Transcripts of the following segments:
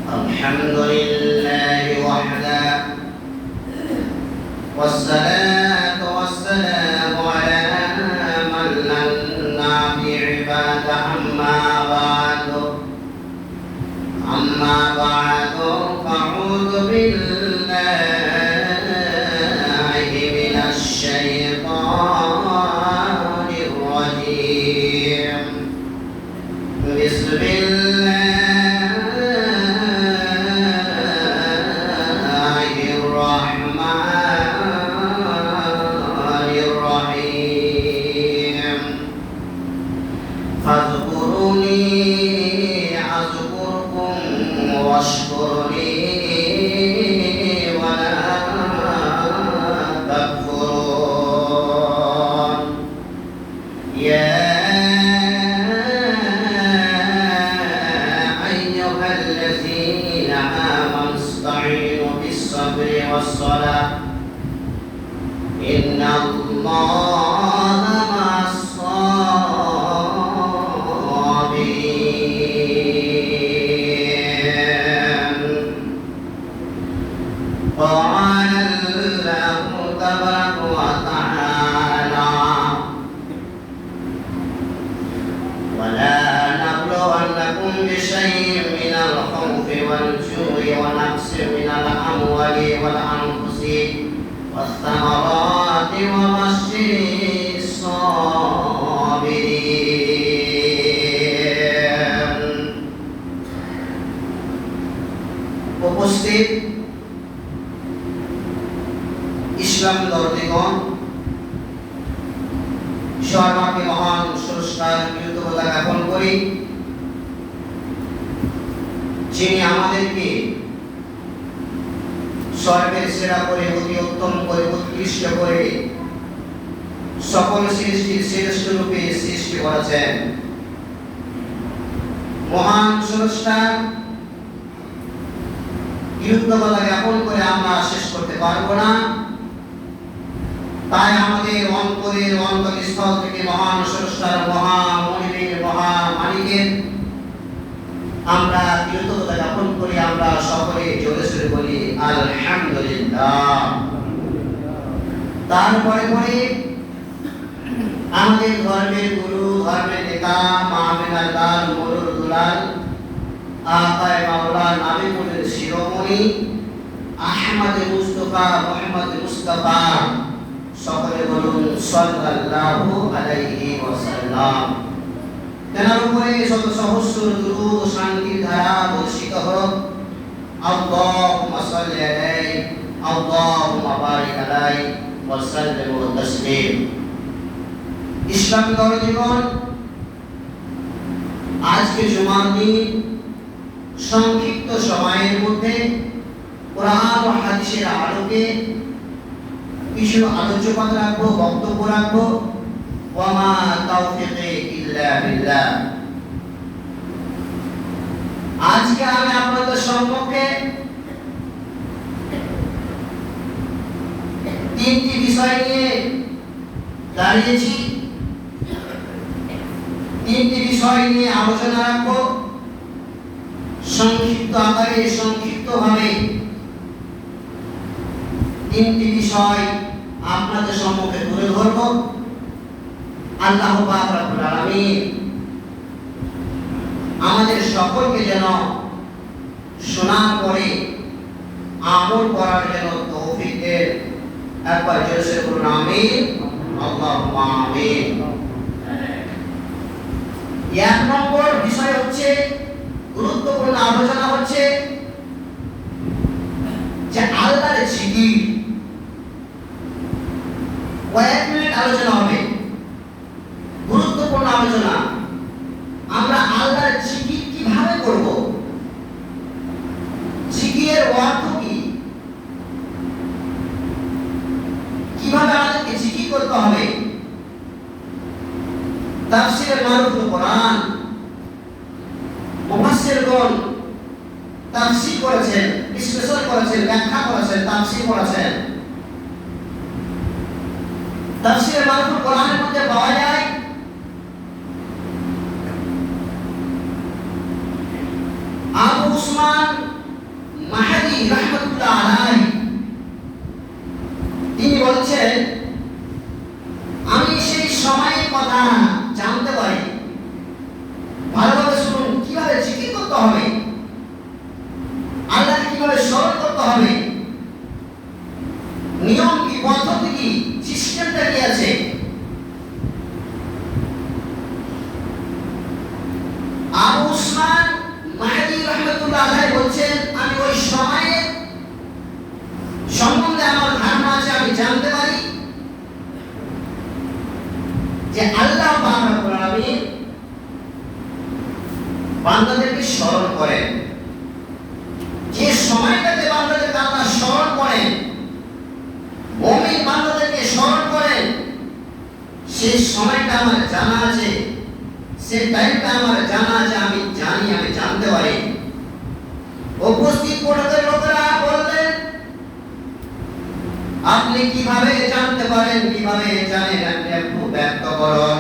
الحمد لله وحده والصلاة والسلام على من لنا بعباده أما بعد فأعوذ بالله من الشيطان الرجيم بسم الله الرحمن الرحيم فاذكروني أذكركم واشكر لي ولا تكفرون يا أيها الذين آمنوا استعينوا بالصبر والصلاة إن الله مع الصابرين قال الله تبارك وتعالى ولا نبلونكم بشيء من الخوف والجوع ونقص من الأموال والأنفس والثمرات وبشر الصابرين উপস্থিত ইসলাম দর্দিগণ সর্বাপি মহান স্রষ্টার কৃতজ্ঞতা জ্ঞাপন করি যিনি আমাদেরকে স্বর্গের সেরা করে অতি উত্তম করে উৎকৃষ্ট করে সকল সৃষ্টির শ্রেষ্ঠ রূপে সৃষ্টি করেছেন। মহান স্রষ্টার কৃতজ্ঞতা জ্ঞাপন করে আমরা শেষ করতে পারবো না, তাই আমাদের অন্তরের অন্তঃস্থল থেকে মহান স্রষ্টার মহামহিমের মহামালিকের আমরা কৃতজ্ঞতা জ্ঞাপন করি। আমরা সকলে জোরে সোরে বলি আলহামদুলিল্লাহ। তারপরে পরে আমাদের ধর্মের গুরু, ধর্মের নেতা, মাহমিনার লাল মরুর দুলাল আকায় মাওলা নাবিকুলের শিরোমণি আহমদ মুস্তাফা মুহাম্মদ মুস্তাফা সকলে বলুন সাল্লাল্লাহু আলাইহি ওয়াসাল্লাম। তেনার উপরে শত সহস্র দুরূদ ও শান্তির ধারা বর্ষিত হোক। আল্লাহুম্মা সাল্লি আলাইহি আল্লাহুম্মা বারিক আলাইহি ওয়া সাল্লিম ওয়া তাসলিম। ইসলামী দর্দিগণ, আজকে জুমার দিন সংক্ষিপ্ত সময়ের মধ্যে কোরআন ও হাদিসের আলোকে কিছু আলোচনা রাখবো, বক্তব্য রাখবো। ওয়া মা তাওফীকি ইল্লা বিল্লাহ। আজকে আমি আপনাদের সম্মুখে তিনটি বিষয় নিয়ে দাঁড়িয়েছি। তিনটি বিষয় নিয়ে আলোচনা রাখবো সংক্ষিপ্ত আকারে, সংক্ষিপ্তভাবে তিনটি বিষয় আপনাদের সম্মুখে তুলে ধরব। আল্লাহ পাক রব্বুল আলামিন আমাদের সকলকে যেন শোনার পরে আমল করার যেন তৌফিক দেন। একবার জোরে বলুন আমিন, আল্লাহুম্মা আমিন। এক নম্বর বিষয় হচ্ছে, গুরুত্বপূর্ণ আলোচনা হচ্ছে যে আল্লাহর জিকির। কয়েক মিনিট আলোচনা হবে, গুরুত্বপূর্ণ আলোচনা। আমরা আল্লাহর জিকির কিভাবে করব, জিকিরের অর্থ কি, কিভাবে আমাদেরকে জিকির করতে হবে। তাফসীরে মারুফুল কোরআন মুফাসসিরগণ তাফসীর করেছেন, বিশ্লেষণ করেছেন, ব্যাখ্যা করেছেন, তাফসীর করেছেন। তাফসীরে মারুফুল কোরআনের মধ্যে পাওয়া যায় আবু উসমান মাহদী রাহমাতুল্লাহ আলাইহি তিনি বলছেন, আমি সেই সময়ের কথা জানতে পারি। ভালোভাবে শুনুন, কিভাবে জিকির করতে হবে, আল্লাহকে কিভাবে স্মরণ করতে হবে, নিয়ম কি, পদ্ধতি কি, সিস্টেমটা কি আছে। আবু উসমান মাহদী রাহমাতুল্লাহ আলাইহি বলছেন, আমি ওই সময়ের সম্বন্ধে আমার ধারণা আছে, আমি জানতে পারি যে আল্লাহ পাক রব্বুল আলামিন বান্দাদেরকে স্মরণ করেন। যে সময়টাতে বান্দাদেরকে আল্লাহ স্মরণ করেন, মুমিন বান্দাদেরকে স্মরণ করেন, সেই সময়টা আমার জানা আছে, সেই টাইমটা আমার জানা আছে, আমি জানি, আমি জানতে পারি। উপস্থিত পড়াতে লোকেরা বললেন, আপনি কিভাবে জানতে পারেন, কিভাবে জানেন, আপনি একটু ব্যক্ত করুন।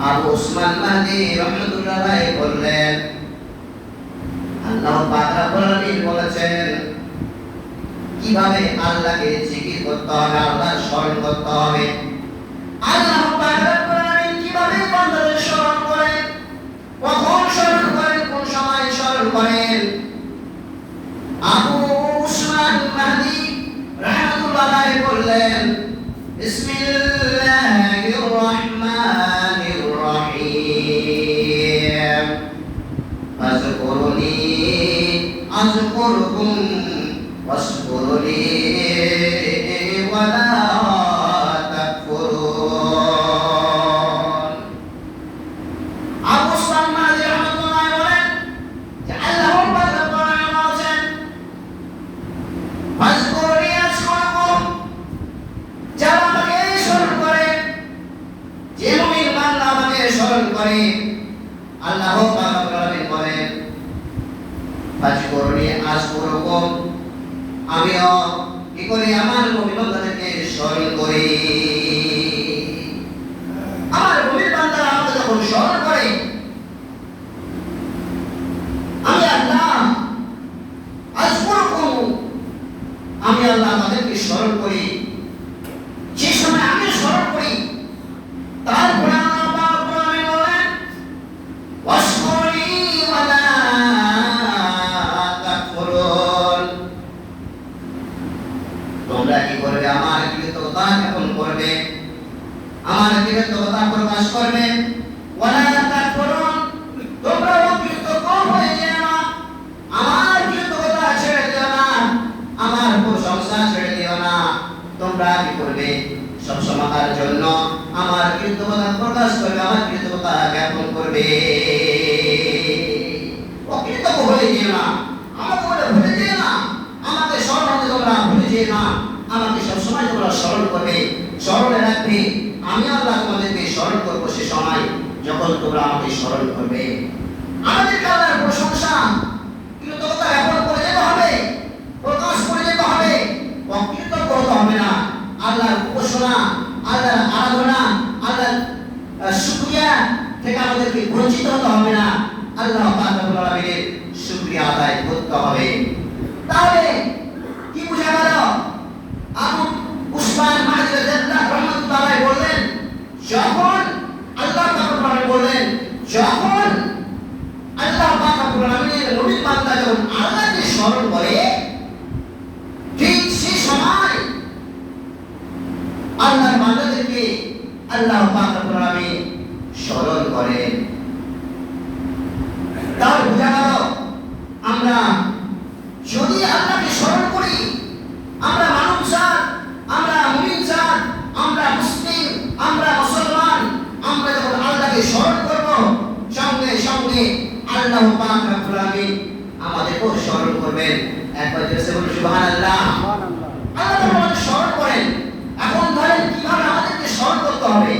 আবু উসমান মাহদী রাহমাতুল্লাহ আলাইহি বললেন, আল্লাহ পাক রব্বুল আলামিন বলেছেন কিভাবে আল্লাহকে জিকির করতে হবে, আল্লাহর স্মরণ করতে হবে। আল্লাহ পাক রব্বুল আলামিন কিভাবে বান্দাদের স্মরণ করেন, কখন স্মরণ করেন, কোন সময় স্মরণ করেন। আবু উসমান মাহদী রাহমাতুল্লাহ আলাইহি বললেন, বিসমিল্লাহির রাহমানির রহিম, ফাযকুরুনি আযকুরকুম ওয়াশকুরুনি ওয়ালা তাকফুরুন। আবু উসমান মাহদী রাহমাতুল্লাহ বলেন যে আল্লাহ পাক রব্বুল আলামিন বলেন, ফাযকুরুনি আযকুরকুম, যারা আমাকে স্মরণ করে, যে মুমিন বান্দা আমাকে স্মরণ করে, আল্লাহ পাক রব্বুল আলামিন বলেন, ফাযকুরুনি আযকুরকুম, আমিও কি করি, আমার মুমিন বান্দাদেরকে স্মরণ করি। আমার মুমিন বান্দারা আমাকে যখন স্মরণ করে, আমি আল্লাহ আযকুরকুম, আমি আল্লাহ তাদেরকে স্মরণ করি। যে সময় আমি স্মরণ করি, তারপরে আল্লাহ পাক রব্বুল আলামিন বলেন, ওয়াশকুরনি ওয়ালা তাকফুরুন, তোমরা কি করবে, আমার কৃতজ্ঞতা জ্ঞাপন করবে, আমার কৃতজ্ঞতা প্রকাশ করবে। ওয়ালা তাকফুরুন, তোমরা অকৃতজ্ঞ হয়ে যেও না, আমার কৃতজ্ঞতা ছেড়ে দিও না, আমার প্রশংসা ছেড়ে দিও না। তোমরা কি করবে, সবসময়ের জন্য আমার কৃতজ্ঞতা প্রকাশ করবে, আমার কৃতজ্ঞতা জ্ঞাপন করবে। অকৃতজ্ঞ হয়ে যেও না, আমাকে বলে ভুলে যেও না, আমাকে স্মরণ হতে তোমরা ভুলে যেও না, আমাকে সবসময় তোমরা স্মরণ করবে, স্মরণে রাখবে। আমি আল্লাহ তোমাদেরকে স্মরণ করবো সে সময় যখন তোমরা আমাকে স্মরণ করবে। আমাদেরকে আল্লাহর প্রশংসা কৃতজ্ঞতা জ্ঞাপন করে যেতে হবে, প্রকাশ করে যেতে হবে, অকৃতজ্ঞ হতে হবে না। আল্লাহর উপাসনা, আল্লাহর আরাধনা, আল্লাহর শুকরিয়া থেকে আমাদেরকে বঞ্চিত হতে হবে না। আল্লাহ পাক রব্বুল আলামিনের শুকরিয়া আদায় করতে হবে। তাহলে কি বোঝা গেল? আবু উসমান মাহদী রাহমাতুল্লাহ আলাইহি বললেন, যখন আল্লাহ পাক রব্বুল আলামিন বললেন, যখন আল্লাহ পাক রব্বুল আলামিনের মুমিন বান্দা যখন আল্লাহকে স্মরণ করে, ঠিক সেই সময় আল্লাহর বান্দাদেরকে আল্লাহ পাক রব্বুল আলামিন স্মরণ করেন। তার বোঝা গেল, আমরা যদি আল্লাহকে স্মরণ করি, আমরা মানব জাত, আমরা মুমিন জাত, আমরা মুসলিম, আমরা মুসলমান, আমরা যখন আল্লাহকে স্মরণ করব, সঙ্গে সঙ্গে আল্লাহ পাক রব্বুল আলামিন আমাদেরকেও স্মরণ করবেন। একবার জোরে বলুন সুবহানাল্লাহ। আল্লাহ আমাদের স্মরণ করেন। এখন ধরেন কিভাবে আমাদেরকে স্মরণ করতে হবে,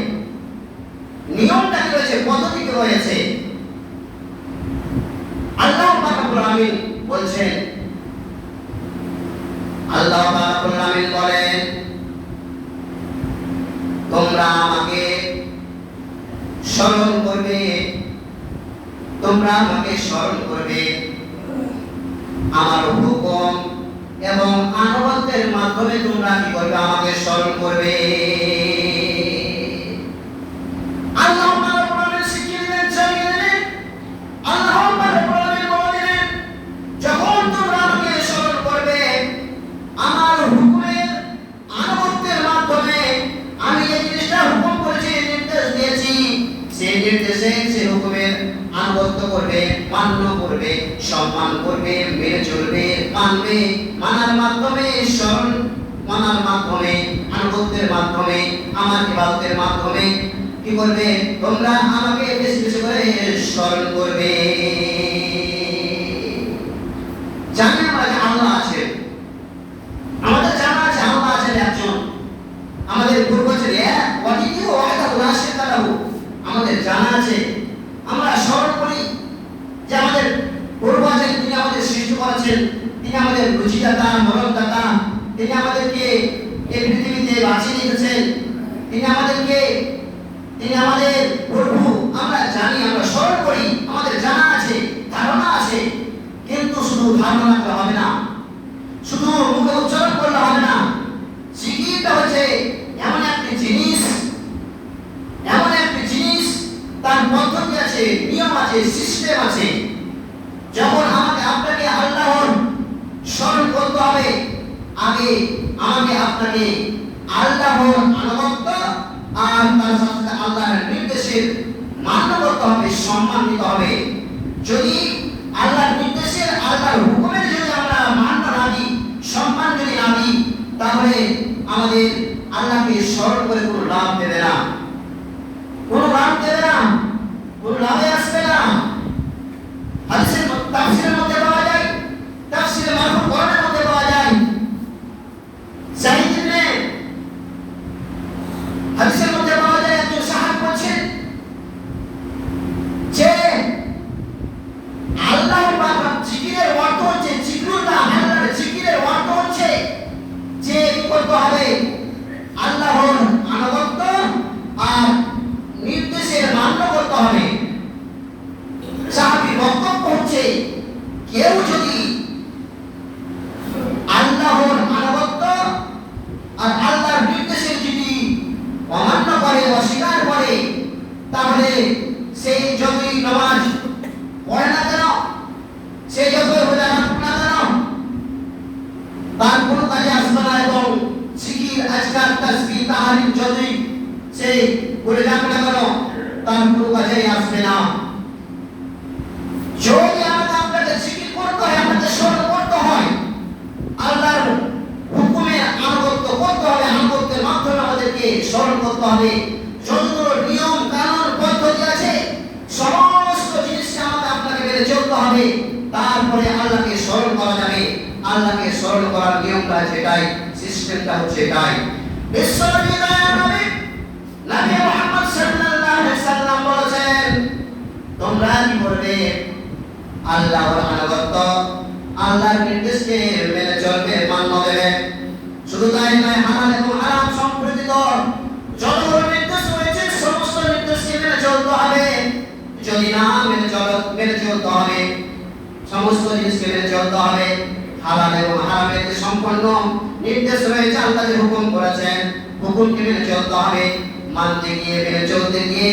নিয়মটা কি রয়েছে, পদ্ধতি কি রয়েছে। আল্লাহ পাক রব্বুল আলামিন বলছেন, আল্লাহ পাক রব্বুল আলামিন বলেন, তোমরা আমাকে স্মরণ করবে, তোমরা আমাকে স্মরণ করবে, আমার হুকুম এবং আনুগত্যের মাধ্যমে তোমরা কি করবে? আমাকে স্মরণ করবে। আল্লাহ রাব্বুল আলামিন শিখিয়ে দিলেন, জানিয়ে দিলেন, আল্লাহ রাব্বুল আলামিন বলেন, যখন তোমরা আমাকে স্মরণ করবে, আমার হুকুমের আনুগত্যের মাধ্যমে আমি যে জিনিসটা হুকুম করেছি, নির্দেশ দিয়েছি, সেই নির্দেশে সেই হুকুমের আনুগত্য করবে, মান্য করবে, সম্মান করবে, মেনে চলবে, মানবে। মানার মাধ্যমে, স্মরণ মানার মাধ্যমে, আনুগত্যের মাধ্যমে, আমার ইবাদতের মাধ্যমে কি করবে? তোমরা আমাকে বেশি বেশি করে স্মরণ করবে। জানি আমরা যে আল্লাহ আছেন, আমাদের জানা আছে আল্লাহ আছেন একজন, আমাদের পূর্বজের এক ওয়াহিদু ওয়াহদাহু লা শারীকা লাহু, আমাদের জানা আছে। আমরা স্মরণ করি যে আমাদের পূর্বজ, তিনি আমাদের সৃষ্টি করেছেন, তিনি আমাদের রুচিদাতা, মরণদাতা, তিনি আমাদেরকে এই পৃথিবীতে বাঁচিয়ে রেখেছেন, তিনি আমাদের প্রভু। আমরা জানি, আমরা স্মরণ করি, আমাদের জানা আছে, ধারণা আছে। কিন্তু শুধু ধারণা রাখলে হবে না, শুধু মুখে উচ্চারণ করলে হবে না। জিকিরটা হচ্ছে এমন একটি জিনিস, তার পদ্ধতি আছে, নিয়ম আছে, সিস্টেম আছে। যখন আপনাকে আল্লাহর স্মরণ করতে হবে, আগে আপনাকে আল্লাহর আনুগত্য আর তার সাথে আল্লাহর নির্দেশের মান্য করতে হবে, সম্মান দিতে হবে। যদি আল্লাহর নির্দেশের, আল্লাহর হুকুমের যদি আমরা মান্য না দিই, সম্মান যদি না দিই, তাহলে আমাদের আল্লাহকে স্মরণ করে কোনো লাভ দেবে না, কোনো লাভে আসবে না। হাদিসের তাফসীরের মধ্যে পাওয়া যায়, তাফসীরে মারফু কোরআনের মধ্যে পাওয়া যায়। সাঈদ ইবনে হাদিসের মধ্যে পাওয়া যায়, একজন সাহাবী বলছেন যে আল্লাহর বাবা জিকিরের অর্থ হচ্ছে, জিকরুল্লাহ, আল্লাহর জিকিরের অর্থ হচ্ছে যে কি করতে হবে? আল্লাহর আনুগত্য আর নির্দেশের মান্য করতে হবে। সাহাবীর বক্তব্য হচ্ছে, কেউ যদি আল্লাহর আনুগত্য আর আল্লাহর নির্দেশের যদি অমান্য করে, অস্বীকার করে, তাহলে সেই যতই নামাজ পড়ে না কেন, সে যতই রোজা রাখুক না কেন, তার কোনো কাজে আসবে না। এবং জিকির, আজকার, তাসবিহ, তাহলিল যতই সে করে যাক না কেন, তার কোনো কাজেই আসবে না। যদি আপনাকে জিকির করতে হয়, আপনাকে স্মরণ করতে হয়, আল্লাহর হুকুমের আনুগত্য করতে হবে, আনুগত্যের মাধ্যমে আমাদেরকে স্মরণ করতে হবে। যতগুলো নিয়ম কানুন পদ্ধতি আছে, সমস্ত জিনিসকে আপনাকে মেনে চলতে হবে, তারপরে আল্লাহকে স্মরণ করা যাবে। আল্লাহকে স্মরণ করার নিয়মটা যেটাই, সিস্টেমটা হচ্ছে এটাই। বিশ্বনবী নবী মুহাম্মদ সাল্লাল্লাহু আলাইহি ওয়াসাল্লাম বলেছেন, তোমরা কি করবে? আল্লাহর আনুগত্য, আল্লাহর নির্দেশকে মেনে চলবে, মান্য দেবে। শুধু তাই নয়, হালাল এবং হারাম সম্পর্কিত যতগুলো নির্দেশ রয়েছে, সমস্ত নির্দেশকে মেনে চলতে হবে। যদি না মেনে চলতে হবে, সমস্ত জিনিসকে মেনে চলতে হবে। হালাল এবং হারামের যে সম্পূর্ণ নির্দেশ রয়েছে, আল্লাহ যে হুকুম করেছেন, হুকুমকে মেনে চলতে হবে। মানতে গিয়ে, মেনে চলতে গিয়ে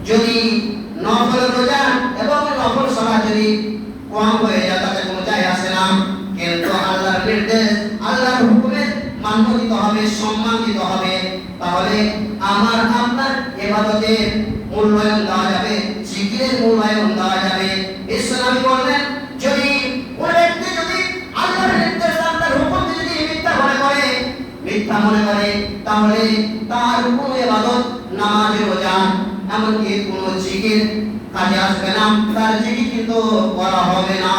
যদি নফল রোজা এবং নফল সালাত যদি কম হয়ে যায়, তাতে কোনো যায় আসে না। কিন্তু আল্লাহর নির্দেশ, আল্লাহর হুকুমের মান্য দিতে হবে, সম্মান দিতে হবে। তাহলে আমার আপনার ইবাদতের মূল্যায়ন দেওয়া যাবে, জিকিরের মূল্যায়ন দেওয়া যাবে। ইসলামী বললেন, যদি কোন ব্যক্তি যদি আল্লাহর নির্দেশ, আল্লাহর হুকুমকে যদি মিথ্যা মনে করে, তাহলে তার কোনো ইবাদত, নামাজ, রোজা, এমনকি কোনো জিকির কাজে আসবে না, তার জিকির কিন্তু করা হবে না।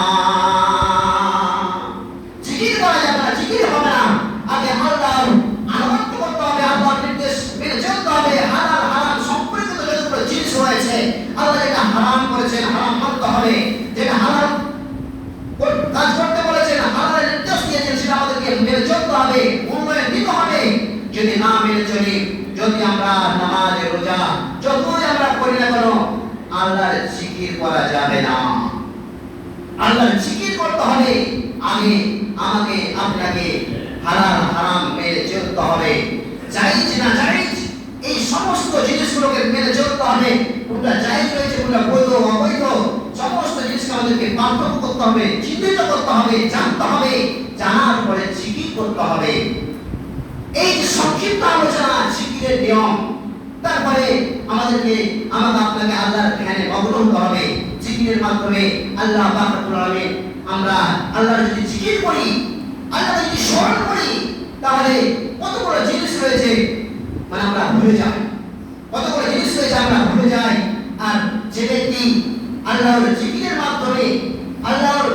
জিকির করা যাবে না, জিকির হবে না। আগে আল্লাহর আনুগত্য করতে হবে, আল্লাহর নির্দেশ মেনে চলতে হবে। হালাল হারাম সম্পর্কিত যতগুলো জিনিস রয়েছে, আল্লাহ যেটা হারাম করেছেন, হারাম মানতে হবে। যেটা হালাল কাজ করতে বলেছেন, হালালের নির্দেশ দিয়েছেন, সেটা আমাদেরকে মেনে চলতে হবে, মূল্যায়ন দিতে হবে। যদি না মেনে চলি, যদি আমরা নামাজ, রোজা যতই আমরা করি না কেন, আল্লাহর জিকির করা যাবে না। আল্লাহর জিকির করতে হবে, আগে আমাকে আপনাকে হালাল হারাম মেনে চলতে হবে, জায়েজ না জায়েজ এই সমস্ত জিনিসগুলোকে মেনে চলতে হবে। কোনটা জায়েজ রয়েছে, কোনটা বৈধ অবৈধ, সমস্ত জিনিসকে আমাদেরকে পার্থক্য করতে হবে, চিহ্নিত করতে হবে, জানতে হবে, জানার পরে জিকির করতে হবে। এই যে সংক্ষিপ্ত আলোচনা জিকিরের নিয়ম, তারপরে আমাকে আপনাকে আল্লাহর ধ্যানে মগ্ন হতে হবে। জিকিরের মাধ্যমে আল্লাহ পাক রব্বুল আলামিন, আমরা আল্লাহর যদি জিকির করি, আল্লাহকে যদি স্মরণ করি, তাহলে কতগুলো জিনিস রয়েছে মানে আমরা ভুলে যাই, কতগুলো জিনিস রয়েছে আমরা ভুলে যাই। আর যে ব্যক্তি আল্লাহর জিকিরের মাধ্যমে, আল্লাহর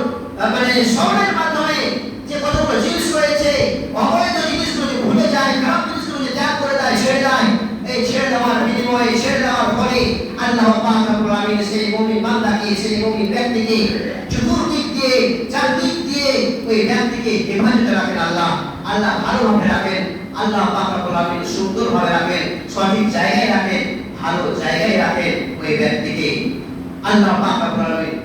মানে স্মরণের মাধ্যমে যে কতগুলো জিনিস রয়েছে, অবৈধ জিনিসগুলো ভুলে যায়, খারাপ জিনিসগুলো ত্যাগ করে দেয়, ছেড়ে দেয়, এই ছেড়ে দেওয়ার বিনিময়ে, ছেড়ে দেওয়ার ফলে আল্লাহ পাক রব্বুল আলামিন সেই মুমিন বান্দাকে, সেই মুমিন ব্যক্তিকে চতুর্দিক দিয়ে, চারদিক দিয়ে ওই ব্যক্তিকে হেফাজতে রাখেন আল্লাহ। আল্লাহ ভালোভাবে রাখেন, আল্লাহ পাক রব্বুল আলামিন সুন্দরভাবে রাখেন, সঠিক জায়গায় রাখেন, ভালো জায়গায় রাখেন ওই ব্যক্তিকে। আল্লাহ পাক রব্বুল আলামিন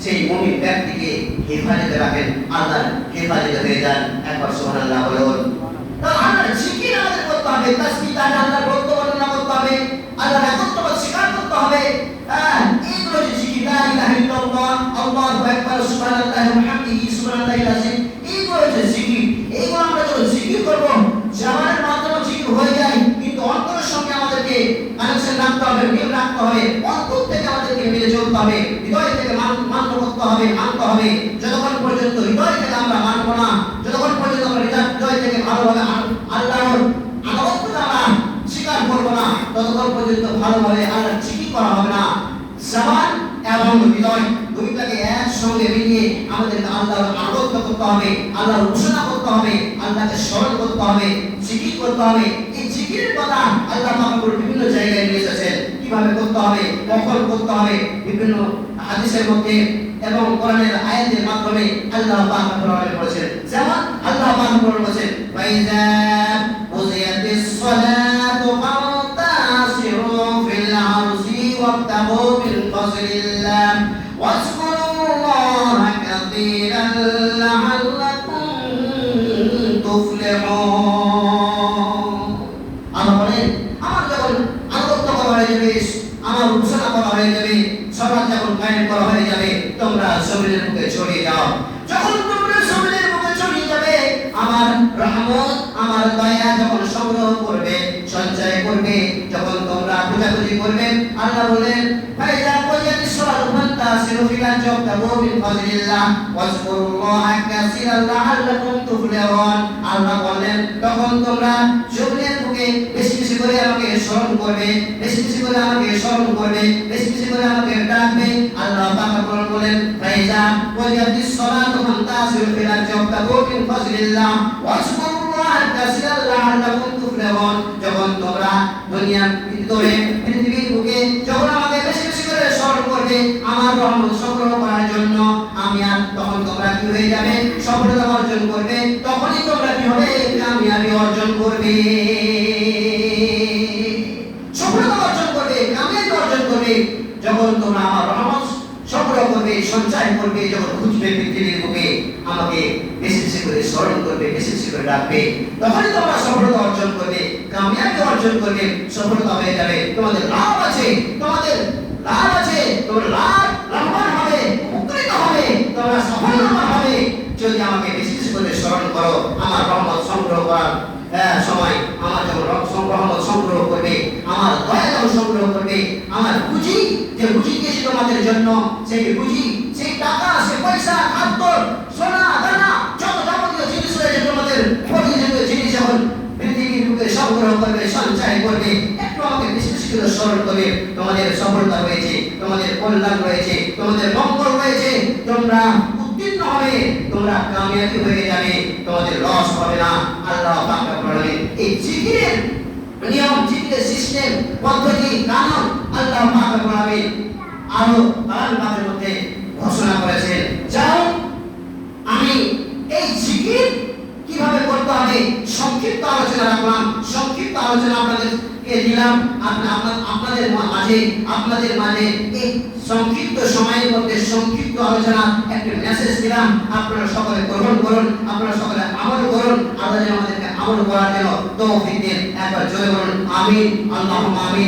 সেই মুমিন ব্যক্তিকে হেফাজতে রাখেন, আল্লাহর হেফাজতে হয়ে যান। একবার সুবহানাল্লাহ বলুন। তো আল্লাহর জিকির আমাদের করতে হবে, তাসবিহ তাহলে আল্লাহর বর্ণনা করতে হবে, আল্লাহর একত্ববাদ স্বীকার করতে হবে। এইগুলো যে জিকির, লা ইলাহা ইল্লাল্লাহ, আল্লাহু আকবার, সুবহানাল্লাহি ওয়া বিহামদিহি, সুবহানাল্লাহিল আযীম, এইগুলো যে জিকির, এইগুলো আমরা যখন জিকির করব, জবানের মাধ্যমে জিকির হয়ে যায়, কিন্তু অন্তরের সঙ্গে আমাদেরকে কানেকশন রাখতে হবে, মিল রাখতে হবে, অন্তর থেকে আমাদেরকে মিলে চলতে হবে, হৃদয় থেকে মান্য করতে হবে, মানতে হবে। যতক্ষণ পর্যন্ত হৃদয় থেকে আমরা মানব না, যতক্ষণ পর্যন্ত আমরা হৃদয় থেকে ভালোভাবে আল্লাহর আনুগত্যতা আমরা স্বীকার করবো না, ততক্ষণ পর্যন্ত ভালোভাবে আল্লাহর জিকির করা হবে না। জবান এবং হৃদয় দুইটাকে একসঙ্গে মিলিয়ে আমাদেরকে আল্লাহর আনুগত্য করতে হবে, আল্লাহর ঘোষণা করতে হবে, আল্লাহকে স্মরণ করতে হবে, জিকির করতে হবে। এই জিকিরের কথা আল্লাহ পাক বিভিন্ন জায়গায় নিয়ে এসেছেন, কিভাবে করতে হবে, কখন করতে হবে, বিভিন্ন হাদিসের মধ্যে এবং কোরআনের আয়াতের মাধ্যমে আল্লাহ পাক বলেছেন। যেমন আল্লাহ পাক বলেছেন, ফাইজা বুজিয়াতিস সালাতু ফান্তাসিরু ফিল আরজি ওয়াবতাগু মিন ফাজলিল্লাহ ওয়াজকুরুল্লাহা কাসীরান লাআল্লাকুম তুফলিহুন। আল্লাহ বলেন, আমার যখন আনুগত্য করা হয়ে যাবে, আমার ঘোষণা করা হয়ে যাবে, সালাত যখন কায়েম করা হয়ে যাবে, তোমরা জমিনের বুকে ছড়িয়ে যাও। যখন তোমরা জমিনের বুকে ছড়িয়ে যাবে, আমার রহমত, আমার দয়া যখন সংগ্রহ করবে, সঞ্চয় করবে, যখন তোমরা খোঁজাখুঁজি করবে, আল্লাহ বলেন, ফাইজা কুজিয়াতিস সালাতু ফান্তাসিরু ফিল আরজি ওয়াবতাগু মিন ফাজলিল্লাহ ওয়াজকুরুল্লাহা কাসীরান লাআল্লাকুম তুফলিহুন। আল্লাহ বলেন, তখন তোমরা জমিনের বুকে বেশি বেশি করে আমাকে স্মরণ করবে, বেশি বেশি করে আমাকে স্মরণ করবে, বেশি বেশি করে আমাকে ডাকবে। আল্লাহ পাক বলেন, ফাইজা কুজিয়াতিস সালাতু ফান্তাসিরু ফিল আরজি ওয়াবতাগু মিন ফাজলিল্লাহ ওয়াজকুরুল্লাহা কাসীরান লাআল্লাকুম তুফলিহুন। যখন তোমরা দুনিয়ার ভিতরে, পৃথিবীর বুকে যখন আমাকে বেশি বেশি করে স্মরণ করবে, আমার রহমত সংগ্রহ করার জন্য, তখন তোমরা কি হয়ে যাবে, সফলতা অর্জন করবে। তখনই তোমরা কি হবে, কামিয়াবি অর্জন করবে, সফলতা অর্জন করবে, কামিয়াবি অর্জন করবে। যখন তোমরা আমার রহমত সংগ্রহ করবে, সঞ্চয় করবে, যখন খুঁজবে পৃথিবীর বুকে, আমাকে বেশি বেশি করে স্মরণ করবে, বেশি বেশি করে ডাকবে, তখনই তোমরা সফলতা অর্জন করবে, কামিয়াবি অর্জন করবে, সফলতা হয়ে যাবে। তোমাদের লাভ আছে, তোমাদের লাভ আছে, তোমরা লাভবান হবে, উপকৃত হবে, তোমরা সফলতা হবে যদি আমাকে বেশি বেশি করে স্মরণ করো। আমার রহমত সংগ্রহ করার সময় আমার যখন রহমত সংগ্রহ করবে, আমার দয়া যখন সংগ্রহ করবে, আমার পুঁজি যে পুঁজি দিয়েছি তোমাদের জন্য, সেই পুঁজি, সেই টাকা, সেই পয়সা, খাদ্য, সোনা দানা, যত যাবতীয় জিনিস রয়েছে, তোমাদের প্রয়োজনীয় জিনিস যখন পৃথিবীর বুকে সংগ্রহ করবে, সঞ্চয় করবে, একটু আমাকে বেশি বেশি করে স্মরণ করবে, তোমাদের সফলতা রয়েছে, তোমাদের কল্যাণ রয়েছে, তোমাদের মঙ্গল রয়েছে, তোমরা উত্তীর্ণ হবে, তোমরা কামিয়াবি হয়ে যাবে, তোমাদের লস হবে না। আল্লাহ পাক বলেন, এই জিকিরের নিয়ম, জিকিরের সিস্টেম, পদ্ধতি, কানুন আল্লাহ পাক বলেন আরো কোরআনের মধ্যে ঘোষণা করেছেন। যাও, আমি এই জিকির কিভাবে করতে হবে সংক্ষিপ্ত আলোচনা রাখলাম, সংক্ষিপ্ত আলোচনা আপনাদেরকে দিলাম। আপনাদের মাঝে এই সংক্ষিপ্ত সময়ের মধ্যে সংক্ষিপ্ত আলোচনা একটি মেসেজ দিলাম, আপনারা সকলে গ্রহণ করুন, আপনারা সকলে আমল করুন। আল্লাহ যেন আমাদেরকে আমল করার জন্য তৌফিক দিন। একবার জোরে বলুন আমিন, আল্লাহুম্মা আমিন।